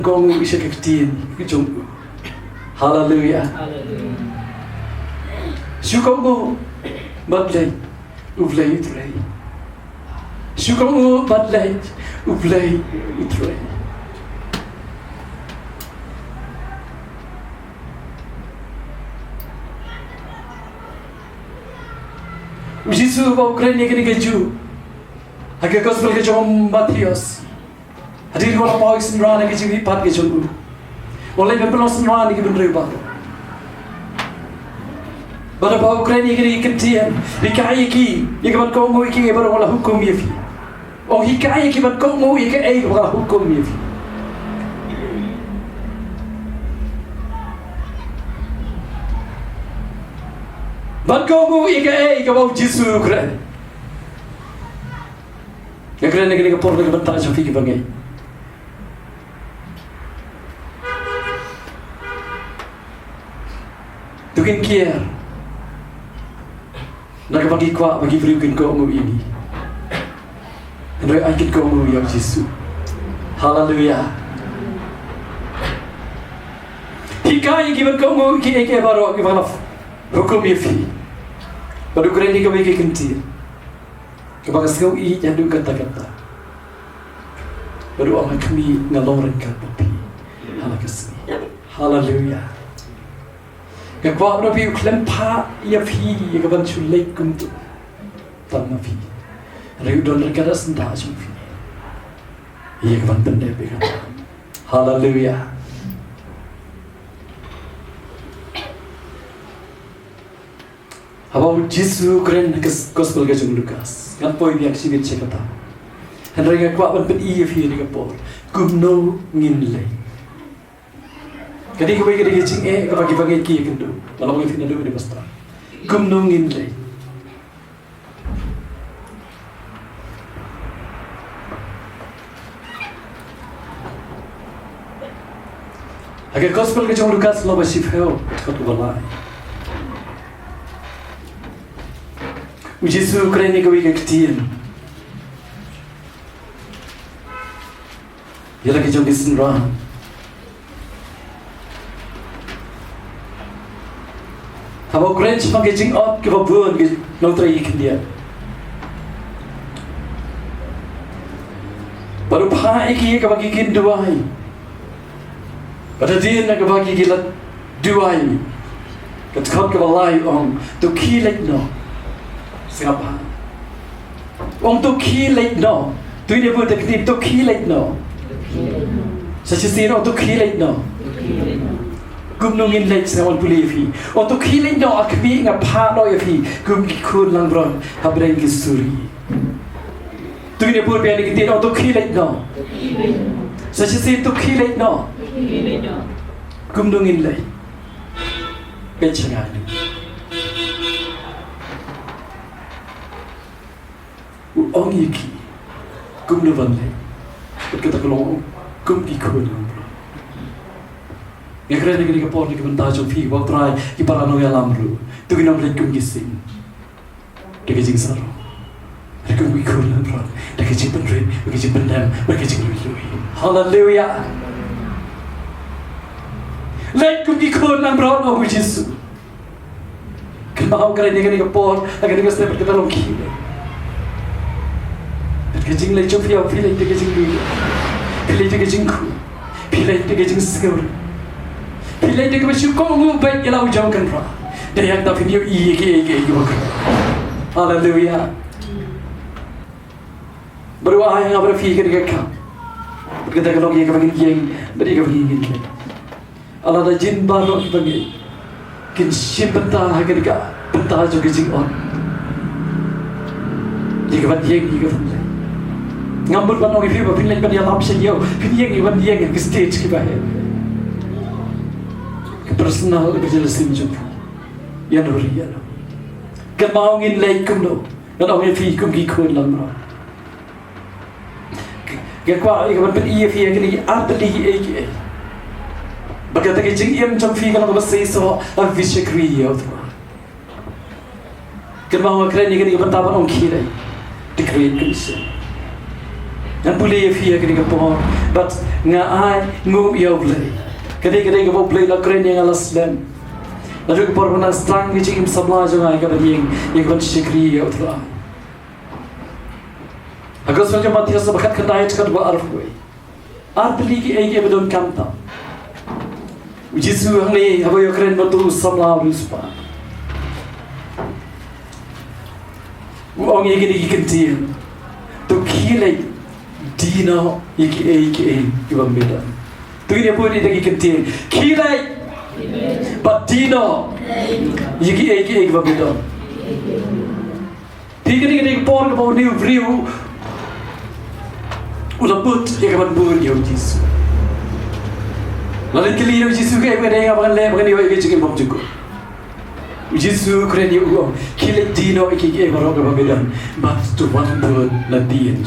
Kong bisa kektiin kejong. Hallelujah. Syukurmu badlay ublay utray. Syukurmu badlay ublay utray. Ujisu ba Ukraine kini keju. Agak gospel kejong Matius. Hadir ko na pawis nrana keju pat kejong. Oleh pepelos nrana ke benreba. Bara ba Ukraine kini ketian. Hikai ki, ikaban Kongo iki bara wala hukum yefi. O hikai ki ban Kongo iki ay wala hukum yefi. Ban Kongo iki ay ka ba Jesu Ukraine. Ukraine kini ka porno ka banta sa fiki bangay. Tukin Khie nakabagi kwa bagi berikan Kongo ini. Andai angkat Kongo yang Yesus. Hallelujah. Hikai giban Kongo ki eke baro ki balaf. Hukum yefi. Baru Ukraine ka bagi kentir. Kebagas kau i jadu kata-kata. Baru orang kami ngaloran ka papi. Halakasni. Hallelujah. Gagwa na fi uklempa yafi gaban chulay kumtu. Tama fi. Rayu dollar kada senda fi. Iya gaban tende be. Hallelujah. About Jesu Ukraine gospel ka jung Lucas. Kan poi biak sibit chekata. Henry gagwa ban pen iya fi ni kapor. Kumno nginlay. Kadi ko bagi jing kapag ibagay ki kendo. Kalau mo finalo ni basta. Kumnungin lay. Agar gospel ke jong Lucas lo basif heo kat balai. Jesu Ukraine ko bagi ketien. Yala ke jong bisin ra. Haba Ukraine sebagai jing out ke babun ke notrai ikan dia. Baru pai ki ke bagi kin duai. Pada dia nak ke bagi gilat duai. Ketkot ke balai om tu kilat no. Siapa? Om tu kilat no. Tu ini pun teknik tu kilat no. Sejauh tu kilat no. Gumnungin leit sa wal pulefi. Untuk Khie no akbi nga pa no yafi gum ki kun lang bron habreng ki suri. Tu ni pur pian ki tin untuk Khie no. Sa si tu Khie no. Gumnungin leit. Bechangan. Ong yiki gumnuvan leit. Kita kelong gum ki kun lang bron. Ukraine kini kapor ni kebentar jofi waktu rai ki paranoia lamru tu kena beli kum gising dekejing saro dekum ki kulan ron dekejing penrin dekejing pendam dekejing lui hallelujah let kum ki kulan ron oh Yesus kenapa Ukraine kini kapor agar dia step kita longki dekejing le jofi au pilih dekejing lui pilih dekejing ku pilih dekejing segur Pilih dia kepada Kongo baik ialah ujaukan roh. Dan yang tak video iya bukan. Hallelujah. Berdoa yang berfikir dekat. Berkata kalau dia kepada yang beri kepada ini. Allah dah jin baru bagi. Kin simpenta dekat penta juga jing on. Dia kepada yang kepada. Ngambut banong itu berpindah pada yang lapse dia. Pinjang iban dia ke stage ke bahaya. Personal berjelasin juga, yang durian. Kemaungin laikum do, dan orang fikum kikun lamra. Kekwa ikaman pen iya fiya kini abli eke. Bagata ke jing im jam fiya kalau masih so avisya kriya tu. Kemaung Ukraine kini ikaman tapan orang Khie, decree Christian. Yang boleh via ketika pohon, but ngai ngum ia boleh. Ketika ke boleh la keren yang alas dan. Lalu ke pohon nas tang ni cikim sabla jangan ke beriang yang kon sikri ia utlah. Agar sahaja mati rasa bakat kedai cakap buat arfui. Arti ki ai ke bedon kanta. Jisu hang ni apa yang keren betul sabla ruspa. Uang yang ini kentil, tu Khie Dino iki ibang beda. Tu ini pun ini kentil. Khie but Dino iki ibang beda. Tiga ni pon ke bawah ni view. Ulah put yang kapan pun yang Jisu. Lalu kali yang Jisu ke apa yang kapan le, makan dia yang cikin bom juga. Jisu keren yang uang. Khie Dino iki ibang orang beda. But tu one pun nanti yang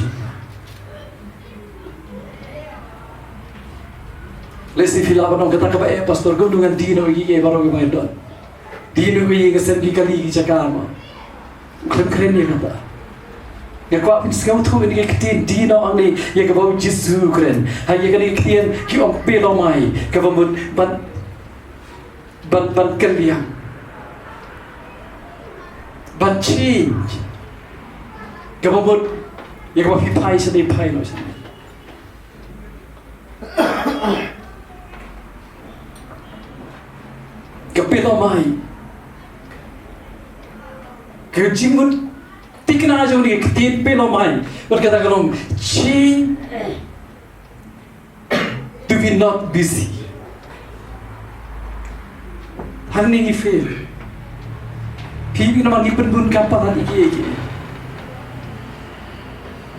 Lesi filapan orang kata kepada pastor kau dengan Dino ini baru kemarin don. Dino ini kesan kali cakap mah. Keren ya kata. Ya kau apa sekarang tu ini ketin Dino angni ya kau Jisu keren. Hanya kali ketin kau pelomai kau ban kerliang. Ban change. Kau ya kau pipai sedih pai loh. Kapilo mai, kejimun tikna aja ni ketin pelo mai. Berkata kalau change to be not busy. Hangni ni fail. Kini nama ni penbun kamparan iki.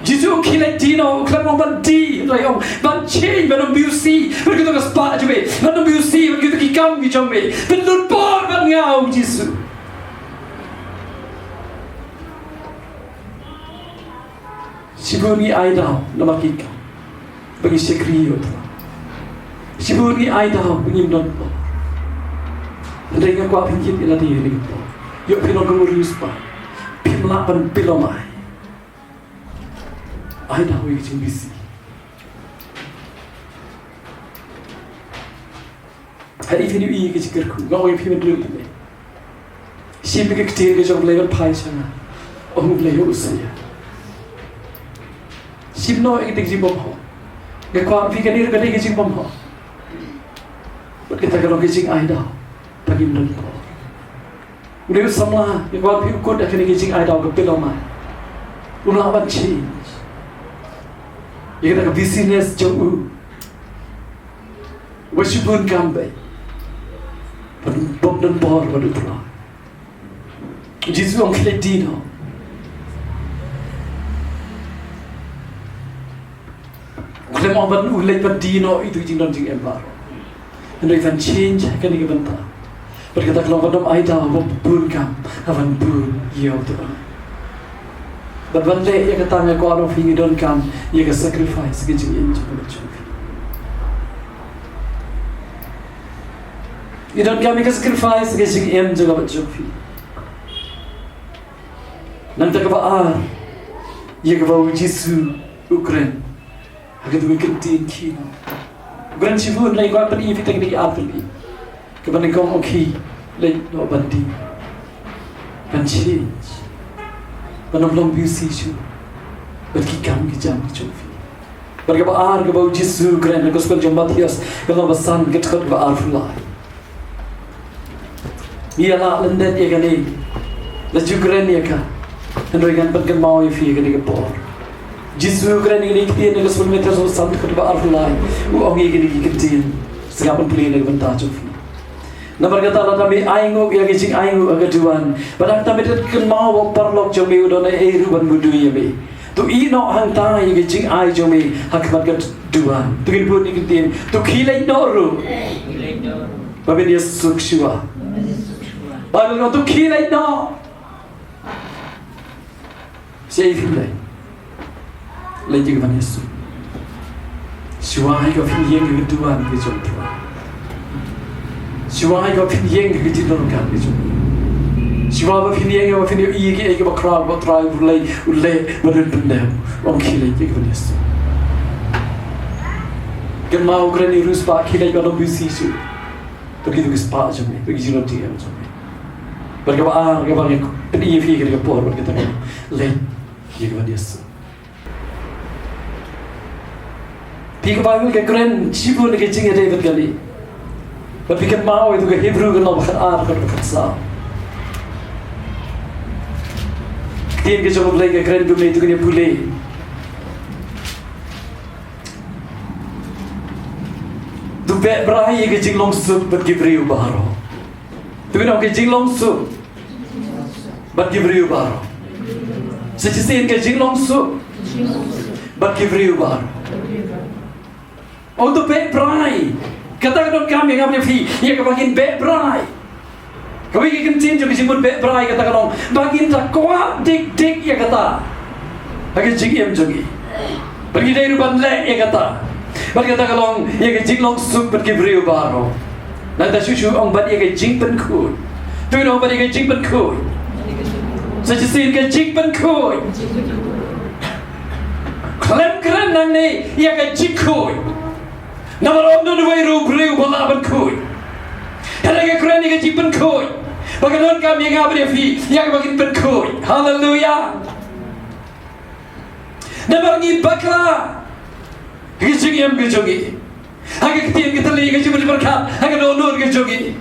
Jisu Khie Dino, kalau orang di, orang ban change, ban busy, begitu ke spa je, ban busy, begitu kikam kicam, ban lupa, ban ngau Jisu. Sibuni aida, nama kikam, bagi sekri itu. Sibuni aida, bagi non. Ada yang kau pinjam ialah dia ni. Yuk pinong kemurus pa, pimlapan pilomai. Aida hui kecing bisi. Hari ini ini kecing kerku, kau yang pimen dulu ni. Siapa kecil kecing level pai sana, orang level usaya. Siapa no yang kecing bom ho, kau fikir ni kerana kecing bom ho. Kita kalau kecing Aida, bagi menurut. Udah semua, kau fikir kau dah kena kecing Aida kau pelomai. Ulah apa change. Ia kata business jauh, wajibun kampai, bom dan bor pada tulah. Jisu orang Khie Dino, kalau mau ban ulai pada Dino itu jingdon jing embar, hendak kan change kan ini benda. Berkata kalau bandom Aida bom pun kam, awan pun yau tulah. Berbanding ia kata yang kau orang fikir don kam, ia ke sacrifice kecil ini cuma cuma. Ia don kam ia ke sacrifice kecil ini juga cuma. Nanti kebal, ia kebal Jisu Ukraine, agak tu ikan Khie. Ukraine sibuk lagi kau pergi kita kini apeli, kebal kau Khie lagi no bandi, kan change. Belum busy tu, berki kami jam cuci. Berkata ar ke bau Jisu keren, gospel jombat hias, kalau besan kita kat ar fulai. Ia lah lendet ia kani, laju keren ia kan, hendak ikan pergi mau ia fi kani kepor. Jisu keren ini kita ni gospel meter so sam kat ar fulai, uang ia kani kita sekarang pun ni bentar cuci. Nampak kata Allah kami aingu yang kecing aingu agak tuan. Padahal kami tidak mau perlok jami udon ruban budu ya be. Tu ino hanta yang kecing ai jami hak market tuan. Tu kini pun ikitin. Tu Khie noru. Bapak dia suksua. Bapak kau tu Khie no. Siapa filai? Lagi ke mana Yesus? Suai kau filai yang tuan kecing tuan. Siapa yang kau pilih yang kita lakukan itu? Siapa yang pilih yang kau pilih ia kita bakal batrai ulai berendam orang Khie yang kita kan mau keren ni rus pak kita kalau busy su begitu ke spa jam ni begitu nanti ya jam ni berkebaan pedih fi kita por kita leit ye ke dia su pi ke Bible ke keren cipu ni ke jing David kali tapi kan mau itu ke Hebrew kan Allah kan sa Tien ke jom boleh ke keren tu itu kena boleh. Tu bet berai ke jinglong sup bagi beriu baru. Tu kena ke jinglong sup bagi beriu baru. Sejauh ke jinglong sup bagi beriu baru. Oh tu bet berai. Katakan kami yang kami fi, ia kebagian bet berai. Kami ikan tin juga disebut bet berai kata kalau bagian tak kuat dik ya kata bagi jigim jogi bagi dari ruban lek ya kata bagi kata kalau ya ke jinglong sup bagi beriu baru nanti susu orang bagi ke jing penkui tu orang bagi ke jing penkui sejauh ke jing penkui klaim keren nang ni ya ke jing kui nama orang tu dua beriu bala penkui ada ke keren ni ke jing penkui bagaimana kami yang apa dia fi yang bagi penkui haleluya dan bagi bakla kecing yang kejogi agak ketian kita lihat kecing berkat agak donor kejogi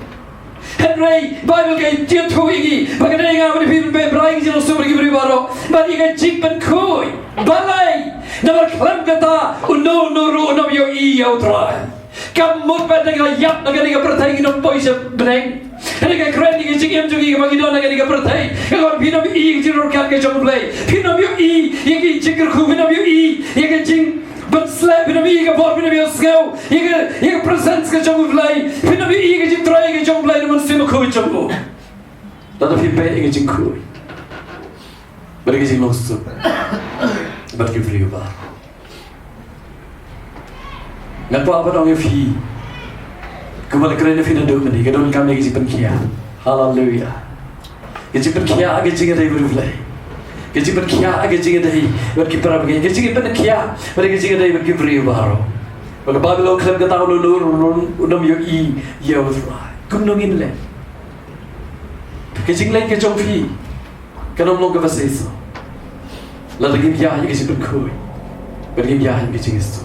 Henry Bible ke dia tu ini bagaimana yang apa dia fi berai kecing langsung pergi beri baru bagi kecing penkui balai dan berkelam kata uno yo iya utrai kamu pada ngayap negara pertai ini pois bereng ini kan keren ni kecik yang juga bagi dona negara pertai kalau pino i jirur kan ke jom play pino i yang kecik ku pino i yang kecik berslap pino i ke bor pino skau yang presence ke jom play pino i ke jom try ke jom play namun sima ku jom ku tetapi pe ke jom ku bagi jom losu bagi free ba Ngapa apa dong yang fi? Kembali kerana fi nak duduk ni, kadang kami lagi simpan Khie. Haleluya. Simpan Khie agak jingat dari berulai. Simpan Khie agak jingat dari berkiprah begini. Simpan Khie, mereka jingat dari berkiprah baru. Maka Babylon kelab kata unam yo I yo try. Kumnongin le. Kecing lain kecong fi. Kadang long ke bahasa itu. Lalu lagi ya, simpan kui. Bagi ya, kecing itu.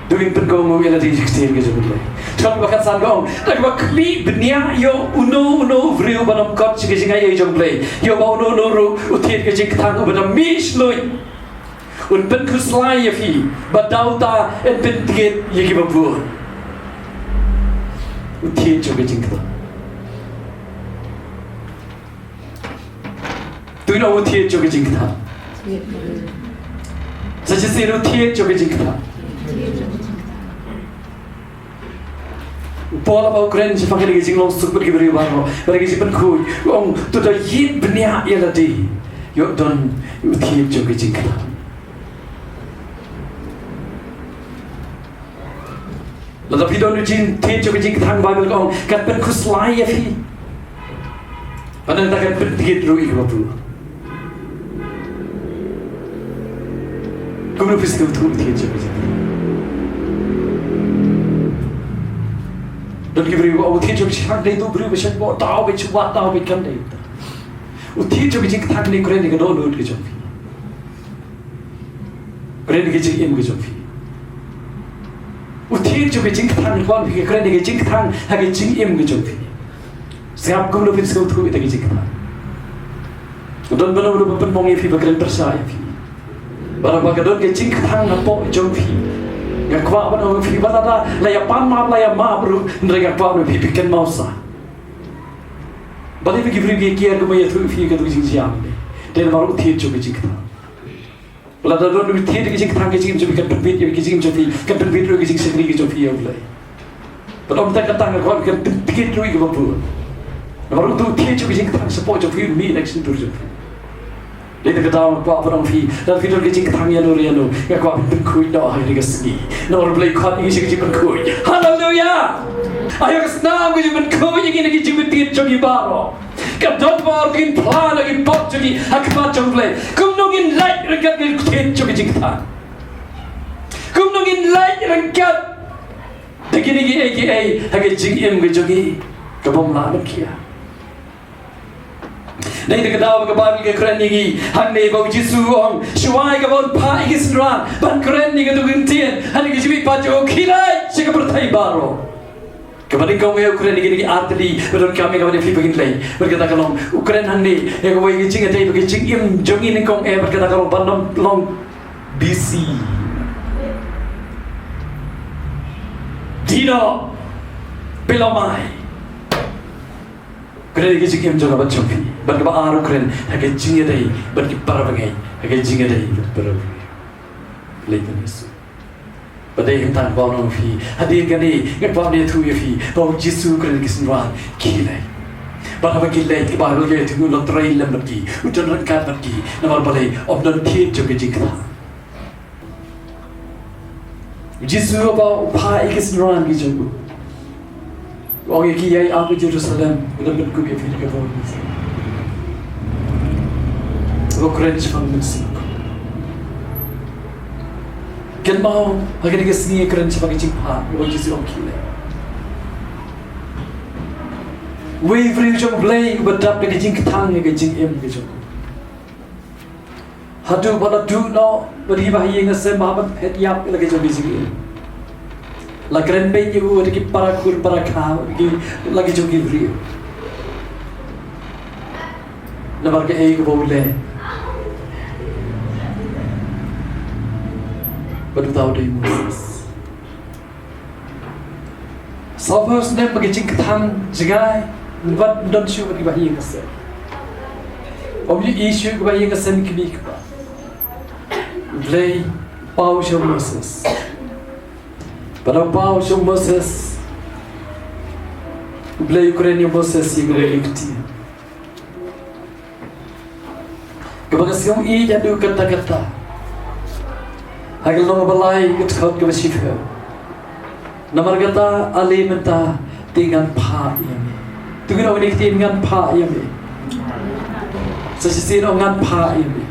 Doing pergong mo ila di sixteen ke jumlah. Kalau bakat sangong, lagi bakli benia yo uno vriu banam kot ke jinga yo jumlah. Yo ba uno ru utir ke jing tang banam mish loy. Un pen kuslai ya fi, badauta en pen tiget ye ki babu. Utir ke jing tang. Tu na utir ke jing tang. Sejauh utir ke jing tang. Pola bau keren si pakai lagi jinglong super kiberi baru, bagi si penkui, orang tu dah yit benia ia tadi, yo don utiap juga jingkla. Lalu pidon ujin tiap juga jingkla Bible kong kat penkus lai ya fi, padahal tak kat pentigit rui bapu. Kau nak pasti tu tiap juga jingkla. Dan kita beri uti jom siang deh tu beri macam bawa tahu becuba tahu bekan deh. Uti jom jing thang ni keren ni kado nut ke jom. Keren ni jing im ke jom. Uti jom jing thang kau ni keren ni jing thang hagi jing im ke jom. Siap kau lebih sekau tu itu jing thang. Dan benar-benar penmongi fi berkeren percaya fi. Barang kado ke jing thang apa jom fi. Yang kuat pada orang fi bata layak pamap layak mabru mereka kuat orang fi bikin mausa. Balik pergi beri kian kau bayar tu fi kado jing siam ni. Dan baru tiap jom jing thang. Kalau ada orang tiap jing thang jing jom bikin berbit yang jing jom fi kan berbit orang jing sendiri jom fi yang lain. Pada orang tak kata kau kan berbit orang ke bapu. Baru tu tiap jing thang support jom fi mi next tu jom fi. Dia kata apa orang fi dan video kecing tangnya nurianu ya kau berkuih dah hari kesini nor beli kau ini sih kecing berkuih haleluya ayo kesenang kecing berkuih yang ini kecing bertiat jogi baru kadang baru kini plan lagi pot jogi akmat jomble kum nungin like rekat kecing jogi jingtan kum jongin leit rangkat degini aka hage jingim ge jogi kabom la kia nei de kadaw ga ban ge kren ni hang nei bo jisu ong shwai ga bon pa igisran ban kren ni ga dugin tien han ge jibi pa jo khilai che ga prathai baro kabani kong e kren ni ge artli beron kami ga ban fi begin lai berkata kalong ukren han ni e go ge jing atei ge jingim jogi ni kong e berkata kalong ban long BC Dino Pilomai Keren ke jikim joga baccho pi ban ka aru keren hage jinge dai ban ki parabangai hage jinge dai parabangai lekin yesu badai hintan bawno fi hadi gani ngak bawne thu ye fi baw jisu keren kisnwa kilai ban haba kilai ki baru ye thu lo trai lam ki utan ran kan ban ki namar balai obdan thi joge jikha jisu ba pa ikisnwa ki jogo Orang yang kiai aku Jerusalem, benar-benar ku biar fikir kau ni. Aku keren cipang musik. Kan mau, agar dia seni keren cipang cipang, orang Jesu orang kiai. Wei free jom play, berdap dengan jing ketang dengan jing em dengan. Hadu pada du no, beri bahaya dengan semahabat hetiap lagi jom jing em. La keren pe you de ki para kur para kha ki lagi jo ki ri na bar ke ek bole badu tau dei Moses Sofers ne pagi jing thang jigai wat don shu ki ba hi ka se obli issue ki ba hi ka se ki bi ka play pau shu Moses Pada pau shu Moses Blay Ukraine Moses yang berikti Kebagasiyong i jadu kata-kata Hagil nong balay ketkhot kebasifah Namar kata ali menta tingan pa yami Tugin ang inikti ngan pa yami Sa sisin ang ngan pa yami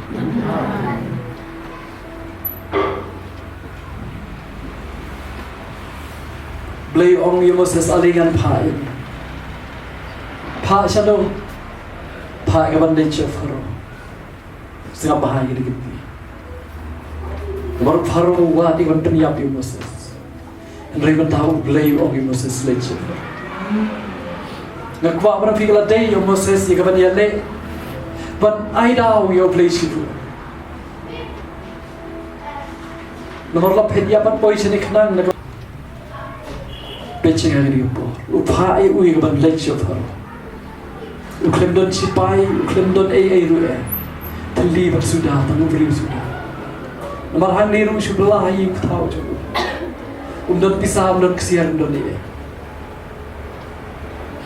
Blay ong yung Moses alingan pa yun. Pa siya daw. Pa kabanday siya Faro. Sanga bahaya dikit ni. Baru Faro wadi kan penyiap yung Moses. Henry man tahu blay ong yung Moses lay siya Faro. Ngakwa parang fikala day yung Moses yung kabanday lay. But ay daw yung blay siya Faro. Nomor lapit yapan po siya ni Kanang Pecing hari ni po. Upai ui ban lecture Faro. Uklem don sipai, uklem don ai rue. Tali bersudah, tamu beri sudah. Nomor hang ni rum sebelah ai tahu je. Don pisah, don kesiar don ni.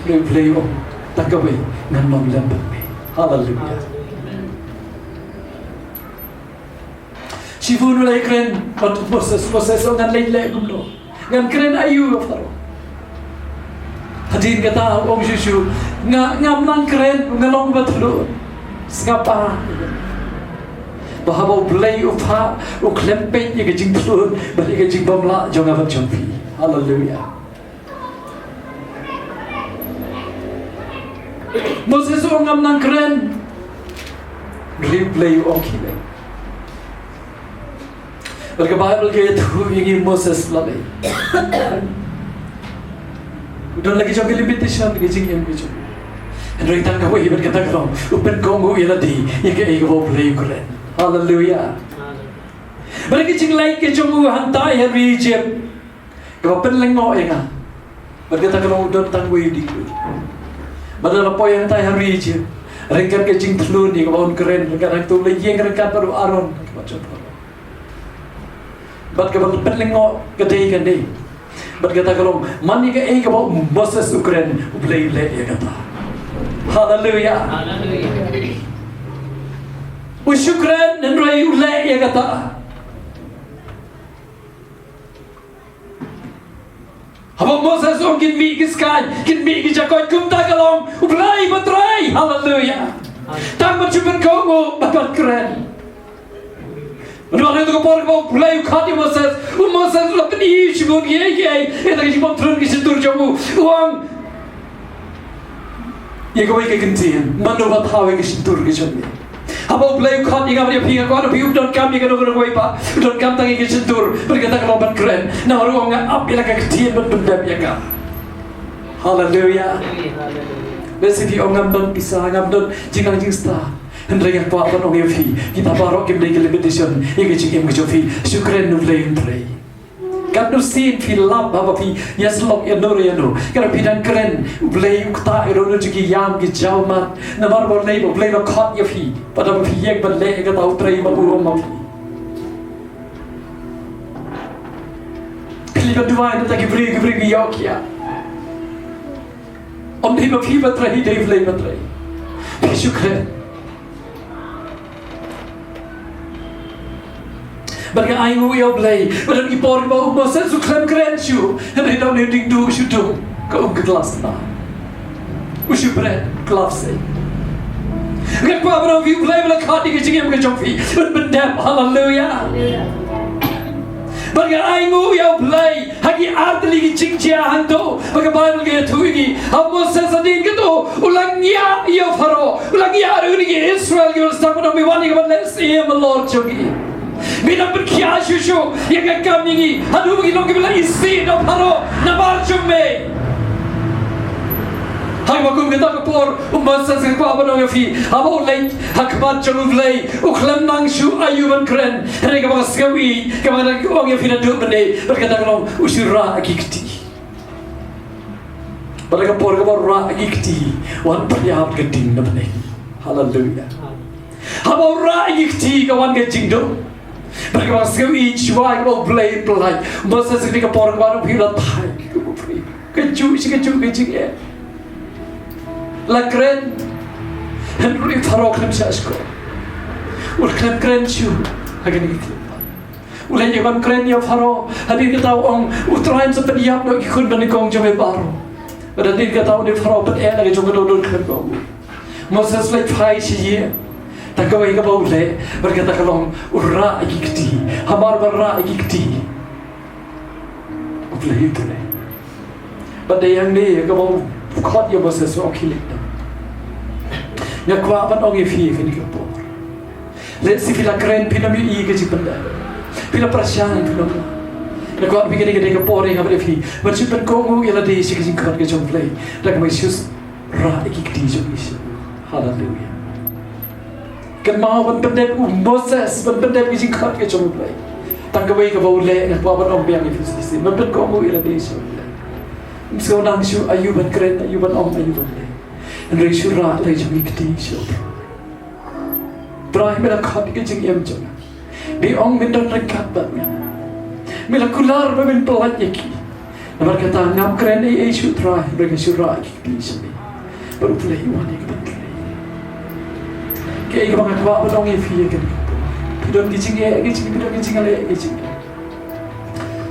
Play om tak kawe ngan nom lambat me. Haleluya. Sifu nulai keren, Moses ngan lele gumno. Ngan keren ayu Faro. Hadirin kata Om Yesus ngam nang keren ngalong batlu skapa bahwa play upha uklempe ye gajing tlu bali gajing bamla jonga bat jompi haleluya Moses ngam nang keren replay okile Berke Bible ke tu yang Moses lalai Udah lagi jauh limitation lagi jing em gitu. Henry tak kau ibarat kata kau, upen kau ngau ia ladi, yang ke ego bau play keren. Haleluya. Berke jing like ke jong hantai Henry jeb. Kau pen lengo enga. Berkata kalau udah tangguh di. Badal apa yang hantai Henry jeb. Rengkat ke jing telur ni kau keren. Rengkat tu lagi yang rengkat baru Aaron macam tu. Bad kau pen lengo kedai kan deh. Berkata kalau mani ke ek bawa Moses Ukraine play ya kata. Haleluya. Haleluya. Usyukran dan rai ulai ya kata. Haba Moses kin mi kiskan, kin mi kijakot kumta kalong play batrai. Haleluya. Tak macam kau babat keren. Menurut itu kepala kau mulai khati Moses lepas ni cuma ye, kita cuma turun ke situ jamu uang. Ye kau ikut kentian, mana buat tahu ke situ ke jamu. Apa mulai khati kau dia pingat kau pergi udon kami kan orang kau ipa, udon kami tangi ke situ berkata kalau ban keren. Nah orang orang apa yang kentian benda ya kan. Haleluya. Besi orang ban pisah ngam jingang jingsta. Hendaknya Pak Abang Orang Yafi kita barok kita beli limitation yang kecil yang kecil syukuran nuflay nuflay kan nusin film apa pi yaslok ya nur kerana pidan keren beli ukta iron juga yang kejauh mat namar boleh beli lo khot Yafi pada pi yang beli kita tahu tray mabu mabu pilih berdua itu tak beri yok ya om ni mapi batray dari beli batray syukuran Bagi aing uyau belai, badan ipor bau Moses suklem keren syu, hendak dah nending du syudu, kau ke kelas na, usyu berat kelas se. Kat kau berang view belai belak hati kecingnya muka jompi, berdendam, haleluya. Bagi aing uyau belai, hagi artli kecingcia hantu, bagi Bible ke tu ini, Moses adin ketu, ulang ya ia Faro, ulang ya hari ini Israel ke bersama dengan wani kebelas ia melor jogi. Bila berkiah syushu yang kami ini, aduh begini orang bilang isi dah Faro, nabar cumbe. Hai makum kita kepor, Moses ke apa orang Yafi, apa leit, hakmat jalur lei, uklam nangshu ayuban keren, mereka bawa skawi, kemana orang Yafi dah duduk benda, berkata kalau usirah agikti. Mereka kepor ra agikti, wan perlihat keding benda. Haleluya. Apa ra agikti kawan keding do? Mereka masuk each one of blade blind. Moses ini kepor baru bilang thai, keju ya. Lakren, Henry Faro klem sasko. Ul klem syu, agak ni. Ulen jaman kren ya Faro, hadir kita orang utarain seperti yang nak ikut menikong jome baru. Pada dia kata orang Faro pada lagi jome dodol klem bau. Moses lagi thai sih. Tak kau ingat bau le, berkata kalau urra agikti, hamar berra agikti, boleh itu le. Pada yang ni kau khot ya Moses okilik. Ya kau apa orang Yafi kini kau. Le si pila keren pila mi ke cipenda, pila perasaan pila. Ya kau begini ke kau orang Yafi, bercipen kau ialah dia si kau ke jomplay, dah kau Yesus ra agikti jomis. Haleluya. Kemau benda Moses benda bijing khat ke chom play tangkawai ke bau le nak buat orang biang itu sisi benda ko mu ila desa so nang syu ayuban keren ayuban ayuban le andrei syura le jami kti syu trai mela khat ke jing em jona bi ong min dot rekat bat mela kular ba min pelat yaki namar kata ngam keren ai syu trai mereka syura kti syu baru play wani ke Kaya ikaw mga kwa orang Yafi kan. Pidon kicing pidon kicing ale kicing.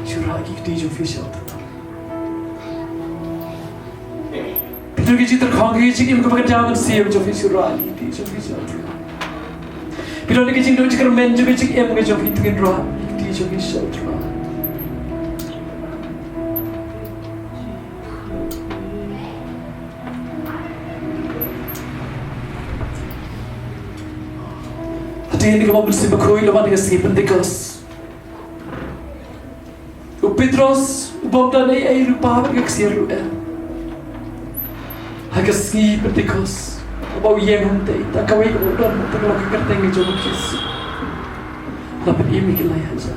Syurah kikti jo official tata. Pidon kicing terkhang kicing im kepakai jaman siam jo official kikti jo official tata. Pidon kicing do cikar men jo kicing em jo kikti roh kikti jo official tata. Ini kau bersih berkoi lepas dengan si Pentecost. Petros, ubah ni air rupa berkat siaru Agak si Pentecost, ubah yang hantai, tak kawai kau dan tak kalau kerteng itu Yesus. Tapi ini kelai aja.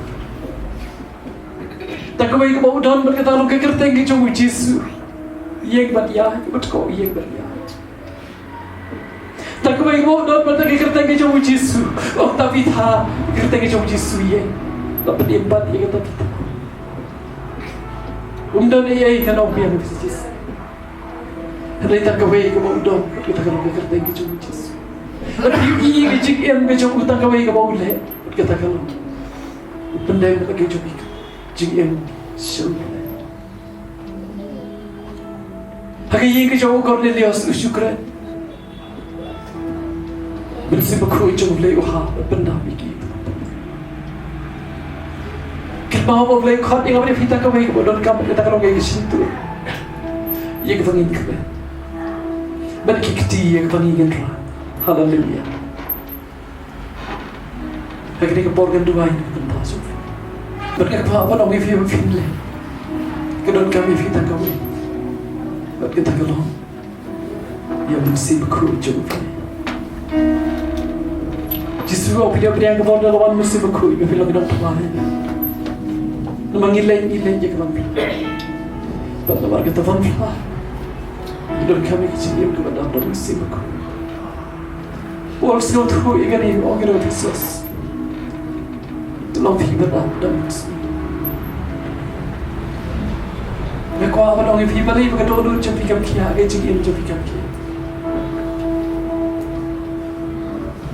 Tak kawai kau dan berkat kalau kerteng itu Yesus. Yang berdia, betul yang berdia. Tak kau ingat dah pada kereta ke jauh Yesus. Oh tapi tha kereta ke jauh Yesus ye. Dapat empat ye kata kita. Umdan ye kan orang biar Yesus. Hari tak kau ingat kau dah kita kalau kereta ke jauh Yesus. Tapi ye ke jik em ke jauh tak kau ingat kau le. Kita kalau pendai ke jauh jik em show. Hari ye ke jauh Cornelius syukran. Bersih berkoi jauh leh uha benda begini. kita mau boleh kau ni kau ni kita kau baik bodoh kamu kita kalau kayak gitu ya kita ingin kau bagi kita ya kita ingin kau haleluya lagi ni kau borgen dua ini kita masuk bagi apa orang yang film film kedon kami kita kau bagi kita kalau ya mesti berkurang coba justru opini yang kau dah lawan mesti berkurang ya film kita pelai mengilai je kawan pada warga teman lah dan kami kecil kepada anda mesti aku walau tu ingat ini orang itu sos tolong hibat anda mesti mereka apa orang yang hibat ini berkata dulu jadi kami kia kecil jadi kami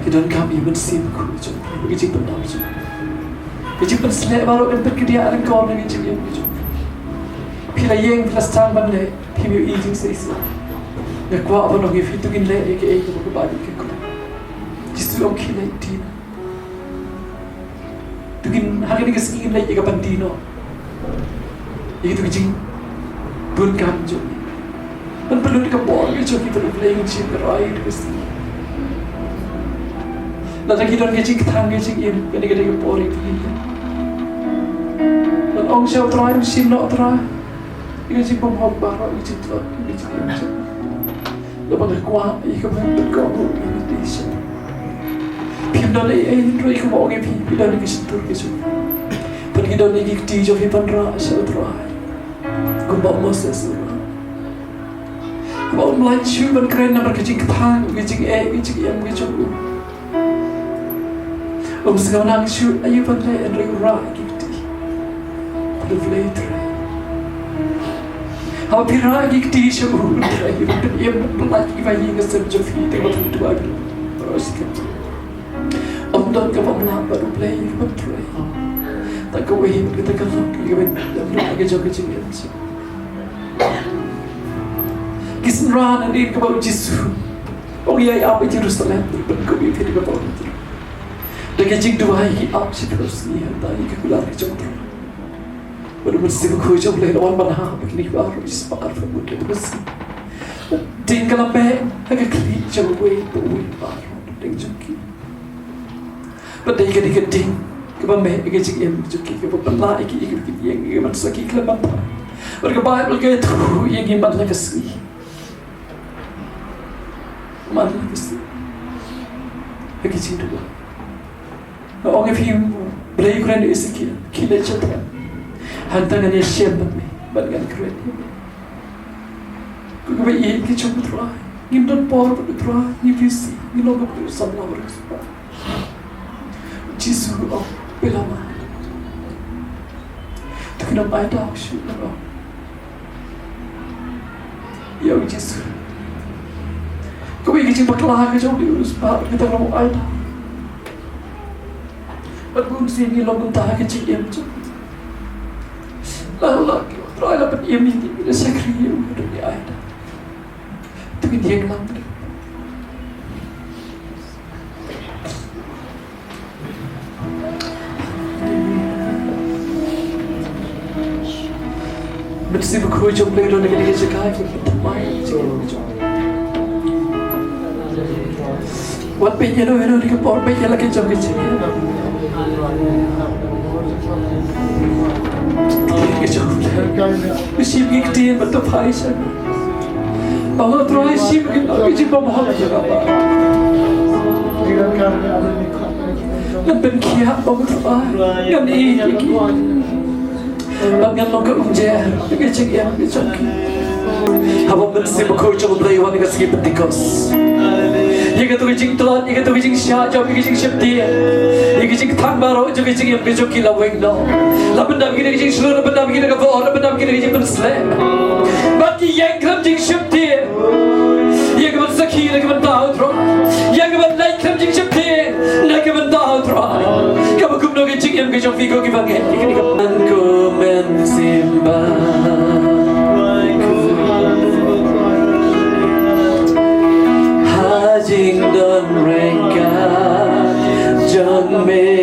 kia dan kami mesti aku jadi kecil benar kecil berselek baru yang berkediaan kau dengan kecil yang kecil. Pila yang pila stang bandai, pila ijing seisi. Ya kuat apa nongi fitu gin le ke ek ko bagi ke ko. Jistu om kile tin. Tu gin hari ni keski gin le ke pandino. Itu kecil bun kam jo. Man perlu dikabor ke jo kita playing chip right keski. Lalu kita kecil ketang kecil ini, kita ke pori ini. Dan orang siapa try, mesin nak try. Kita cip pemhok baru, kita cip try, kita cip macam. Lepas kuat, kita berkau ini di sini. Pindah ini, kita mau orang pindah ni kesentur kesu. Pergi dah ni kita jauh di pandra, siapa try. Kita mau masa Kita mau melaju, man keren nak kecil ketang, kecil yang kecil. Sekarang nak shoot, ayo pandai and rewrite gitu. Pada leit. Apa pira gitu sebelum terakhir. Ia berlaki bayi ngasam jofi tengok tu ada. Terus kita. Amdan kau malam baru play, play. Tak kau wahid kita kalau kita lagi jauh kecil aja. Kisah ni kau baru jisu. Oh ya apa Jerusalem berkau itu kau baru. Dekat jing dua hari up sih terus ni ada yang keluar ke jangkau. Baru mesti berkuih jauh leh lawan mana begini baru ispak arfamud terus. Tinggal apa? Agak kli jauh baru ding jangki. Badai ke ding kebambe ke jing yang jangki ke pemala iki yang masa ki kelaman. Berkebaik berkebaik tu yang iman lagi sih. Mana lagi sih? Agak jing dua. Orang yang film beli keren itu sekian, kile cepat. Hantaran yang siap bagi, bagian keren ini. Kau bayi kita cuma try, ngimdan power try, ngivisi, ngilogo bersama bersama. Jisu oh belama. Tu kena bayar dah sih, oh. Ya Jisu. Kau bayi kita bakal ke jauh diurus, pak kita mau ayah. Berbun sini logo tak kecil yang tu. Lalu lagi, try lah pen ini bila sekri yang ada di air. Tu dia kelam. Mesti berkuih jom lagi orang yang jaga kita main. Buat penye doa di kepor penye lagi jom kecil. Sim giktin betul Faisal. Allah terus sim kita pemaham juga. Dan Khie bagus yang ini. Bangan lo ke ujar, dengan cakap macam ni. Apa mesti berkuih coba belajar dengan segi pentikos. Ia kata kecing telat, ia kata kecing syah, jauh kecing syab dia. Ia kecing tang baru, jauh kecing yang kecil kila weng no. Lapan dah begini kecing seluruh, lapan dah begini kafir, lapan dah begini kecing berselek. Bagi yang kelam kecing syab dia. Ia keman sakit, ia keman tahu terus. Ia keman leit kelam kecing syab dia, ia keman tahu terus. Kamu kumno kecing yang kecil figo kibangen, ia keman ku mensimbah. Jing don rengka jong me